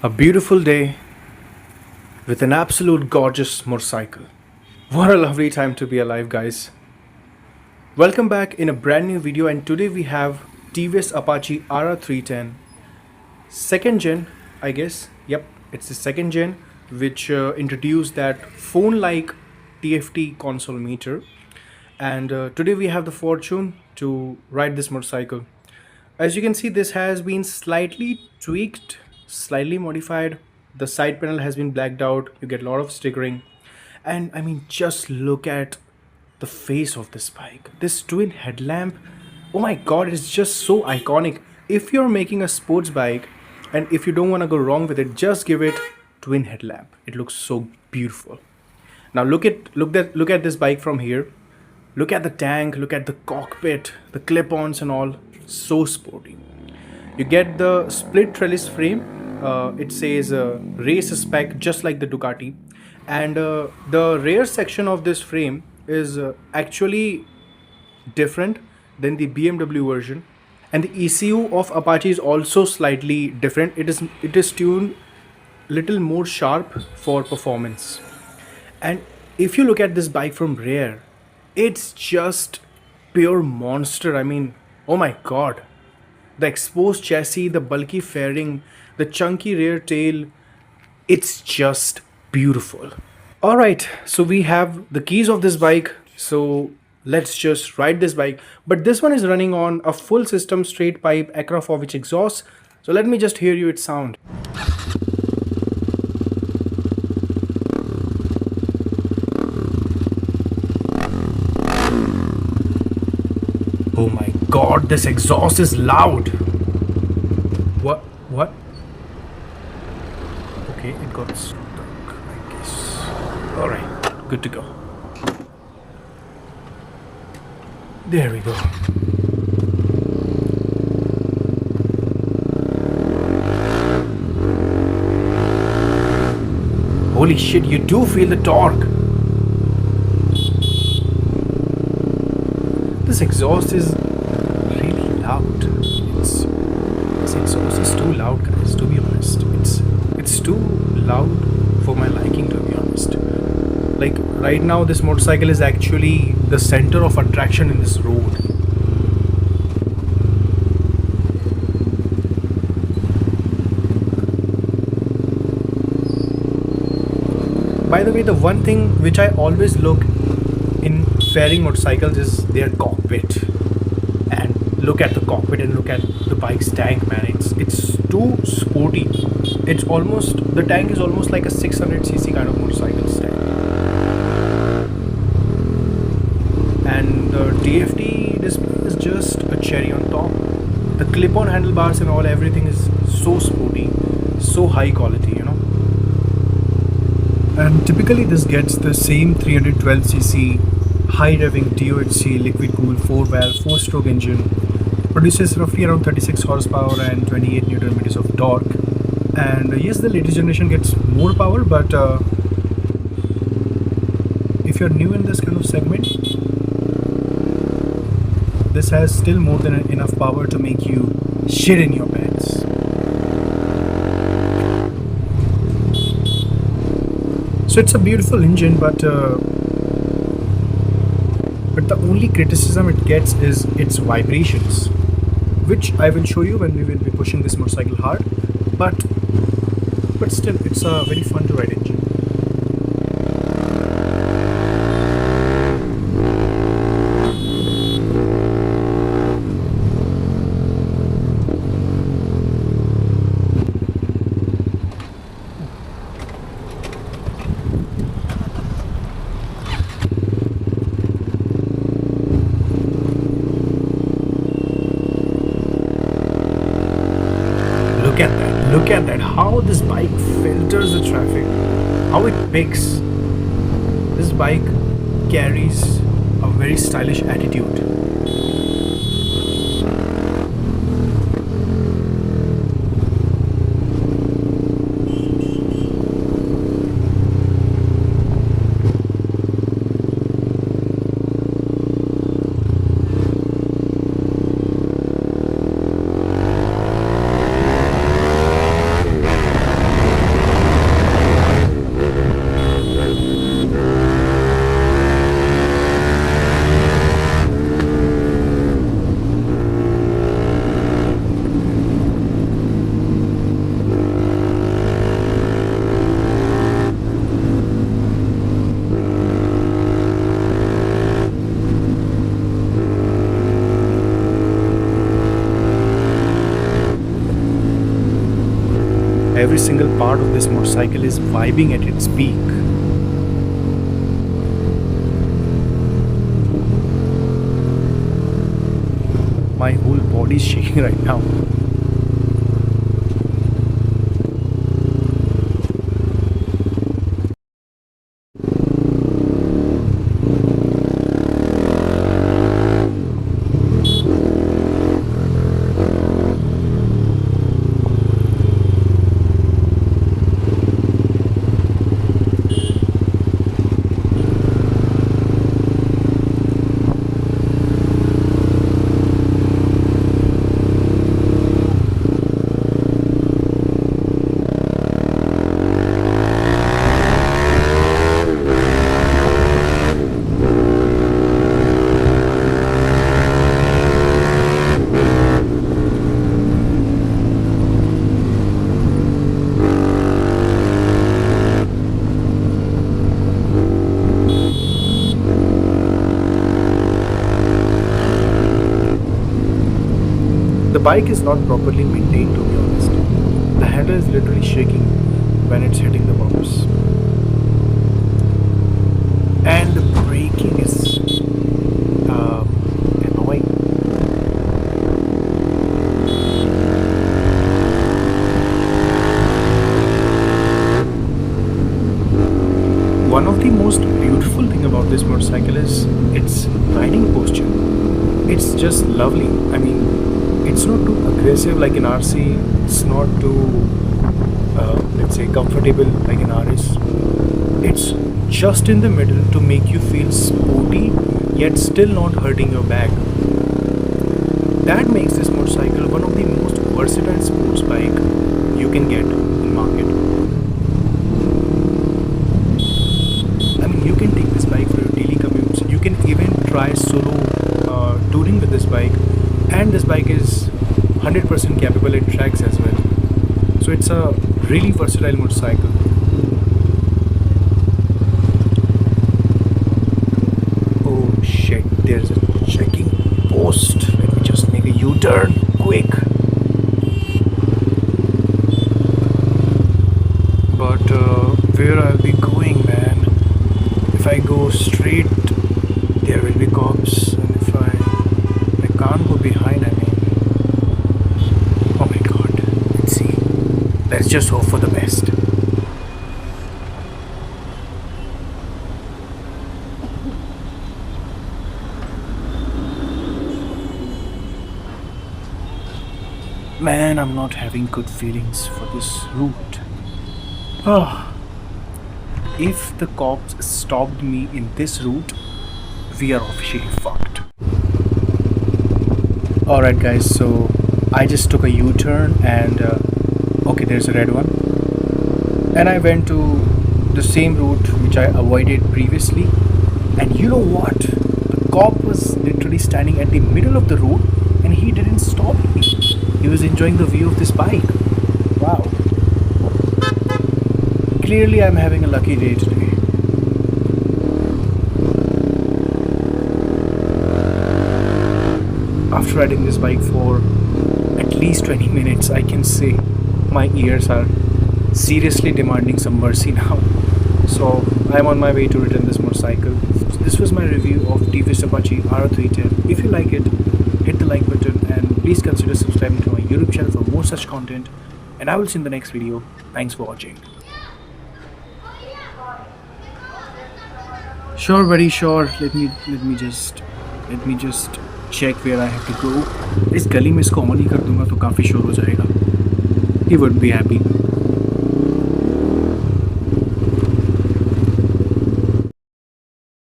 A beautiful day with an absolute gorgeous motorcycle. What a lovely time to be alive, guys. Welcome back in a brand new video, and today we have TVS Apache RR 310 second gen, I guess. Yep, it's the second gen, which introduced that phone like TFT console meter. And today we have the fortune to ride this motorcycle. As you can see, this has been slightly tweaked, slightly modified. The side panel has been blacked out. You get a lot of stickering. And I mean, just look at the face of this bike. This twin headlamp, oh my god, it's just so iconic. If you're making a sports bike and if you don't want to go wrong with it, just give it twin headlamp. It looks so beautiful. Now look at this bike from here. Look at the tank, look at the cockpit, the clip-ons and all. So sporty. You get the split trellis frame. It says race spec, just like the Ducati. And the rear section of this frame is actually different than the BMW version. And the ECU of Apache is also slightly different. It is tuned little more sharp for performance. And if you look at this bike from rear, it's just pure monster. I mean, oh my god. The exposed chassis, the bulky fairing, the chunky rear tail, it's just beautiful. Alright, so we have the keys of this bike. So let's just ride this bike. But this one is running on a full system straight pipe Akrapovic exhaust. So let me just hear you its sound. Oh my god, this exhaust is loud. What? What? Okay, it got stuck, I guess. Alright, good to go. There we go. Holy shit, you do feel the torque. This exhaust is really loud. This exhaust is too loud, guys, to be honest. It's too loud for my liking, to be honest. Like right now this motorcycle is actually the center of attraction in this road. By the way, the one thing which I always look in fairing motorcycles is their cockpit. And look at the cockpit and look at the bike's tank, man. It's too sporty. The tank is almost like a 600cc kind of motorcycle tank. And the TFT display is just a cherry on top. The clip-on handlebars and all, everything is so sporty, so high quality, you know. And typically this gets the same 312cc high revving DOHC liquid cooled 4-valve 4-stroke engine, produces roughly around 36 horsepower and 28 newton meters of torque. And yes, the latest generation gets more power, but if you're new in this kind of segment, this has still more than enough power to make you shit in your pants. So it's a beautiful engine, but the only criticism it gets is its vibrations, which I will show you when we will be pushing this motorcycle hard. But still, it's a very fun to ride engine. Look at that, how this bike filters the traffic, how it picks. This bike carries a very stylish attitude. Every single part of this motorcycle is vibing at its peak. My whole body is shaking right now. The bike is not properly maintained, to be honest. The handle is literally shaking when it's hitting the bumps. And the braking is annoying. One of the most beautiful thing about this motorcycle is its riding posture. It's just lovely. I mean, it's not too aggressive like an RC. It's not too, let's say, comfortable like an RS. It's just in the middle to make you feel sporty, yet still not hurting your back. That makes this motorcycle one of the most versatile sports bike you can get in market. I mean, you can take this bike for your daily commutes. You can even try solo touring with this bike. And this bike is 100% capable at tracks as well. So it's a really versatile motorcycle. Oh shit, there's a checking post. Let me just make a U-turn quick. But where I'll be going, man? If I go straight, there will be cops. And if I can't go behind, I mean, oh my god, let's see, let's just hope for the best. Man, I'm not having good feelings for this route. If the cops stopped me in this route, we are officially fucked. Alright guys, so I just took a U-turn and okay, there's a red one, and I went to the same route which I avoided previously. And you know what, the cop was literally standing at the middle of the road and he didn't stop me. He was enjoying the view of this bike. Wow, clearly I'm having a lucky day today. After riding this bike for at least 20 minutes, I can say my ears are seriously demanding some mercy now. So I'm on my way to return this motorcycle. This was my review of TVS Apache RR. If you like it, hit the like button and please consider subscribing to my YouTube channel for more such content. And I will see you in the next video. Thanks for watching. Sure, very sure. Let me just check where I have to go. इस गली में इसको on ही कर दूंगा तो काफ़ी शोर हो जाएगा. He would be happy.